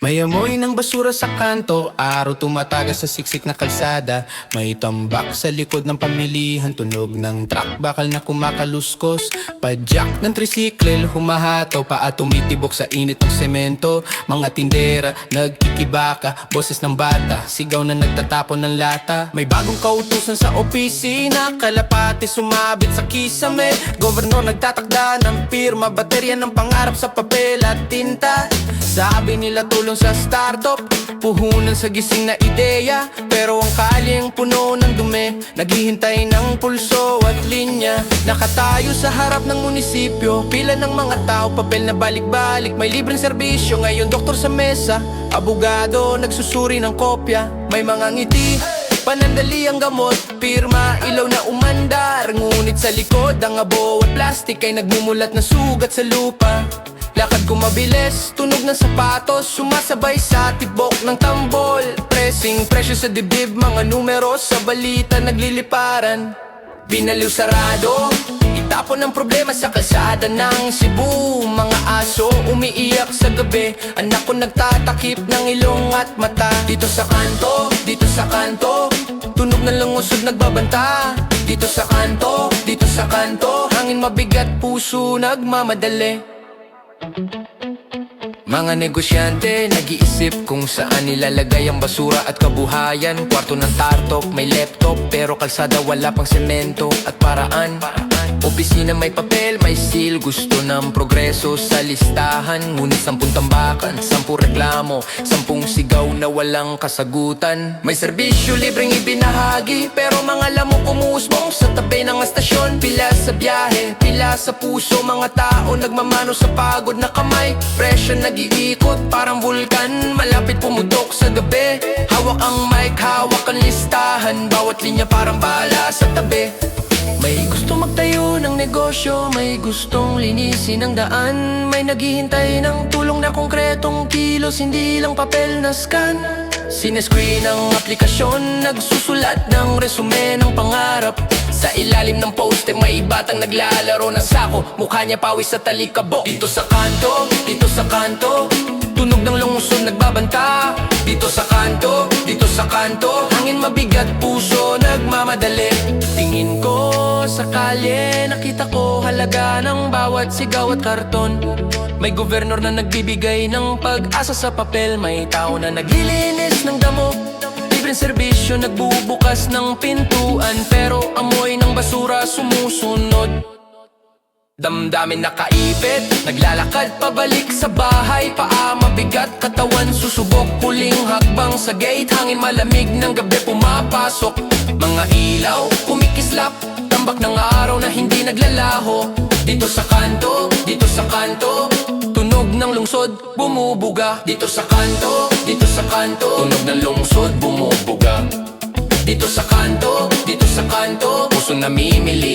May amoy ng basura sa kanto, araw tumatagas sa siksik na kalsada. May tambak sa likod ng pamilihan, tunog ng truck bakal na kumakaluskos. Padyak ng tricycle, humahataw pa at tumitibok sa init ng semento. Mga tindera, nagkikibaka, boses ng bata, sigaw na nagtatapon ng lata. May bagong kautusan sa opisina, kalapate sumabit sa kisame. Gobernador nagtatakda ng pirma, baterya ng pangarap sa papel at tinta. Sabi nila tulong sa startup, puhunan sa gising na ideya. Pero ang kalyeng puno ng dumi, naghihintay ng pulso at linya. Nakatayo sa harap ng munisipyo, pila ng mga tao, papel na balik-balik. May libreng serbisyo, ngayon doktor sa mesa, abogado, nagsusuri ng kopya. May mga ngiti, panandali ang gamot, pirma, ilaw na umandar. Ngunit sa likod, ang abo at plastic ay nagmumulat na sugat sa lupa. Lakad ko mabilis, tunog ng sapatos, sumasabay sa tibok ng tambol. Pressing, presyo sa dibdib, mga numero sa balita nagliliparan. Binaliw sarado, itapon ang problema sa kalsada ng Cebu. Mga aso umiiyak sa gabi, anak ko nagtatakip ng ilong at mata. Dito sa kanto, dito sa kanto, tunog ng lungusod nagbabanta. Dito sa kanto, dito sa kanto, hangin mabigat, puso nagmamadali. Mga negosyante, nag-iisip kung saan nilalagay ang basura at kabuhayan. Kwarto ng tartok, may laptop, pero kalsada wala pang semento at paraan. Opisina may papel, may seal, gusto ng progreso sa listahan. Ngunit 10 tambakan, 10 reklamo, 10 sigaw na walang kasagutan. May serbisyo libreng ibinahagi, pero mga lamok umuusbong sa tabi ng estasyon. Pila sa biyahe, pila sa puso, mga tao nagmamano sa pagod na kamay. Presyo nag-iikot, parang vulkan, malapit pumutok sa gabi. Hawak ang mic, hawak ang listahan, bawat linya parang bala sa tabi. May gusto magtayo ng negosyo, may gustong linisin ang daan. May naghihintay ng tulong na konkretong kilos, hindi lang papel na scan. Sinescreen ang aplikasyon, nagsusulat ng resume ng pangarap. Sa ilalim ng poste may batang naglalaro ng sako, mukha niya pawis sa talikabok. Dito sa kanto, dito sa kanto, tunog ng lungsod nagbabanta. Dito sa kanto, dito sa kanto, hangin mabigat, puso nagmamadali. Tingin ko sa kalye, nakita ko halaga ng bawat sigaw at karton. May gobernador na nagbibigay ng pag-asa sa papel, may tao na naglilinis ng damo. Libreng serbisyo, nagbubukas ng pintuan, pero amoy ng basura sumusunod. Damdamin nakaipit, naglalakad pabalik sa bahay. Paa mabigat, katawan susubok, huling hakbang sa gate. Hangin malamig ng gabi pumapasok, mga ilaw kumikislap, tambak ng araw na hindi naglalaho. Dito sa kanto, dito sa kanto, tunog ng lungsod bumubuga. Dito sa kanto, dito sa kanto, tunog ng lungsod bumubuga. Dito sa kanto, puso namimili.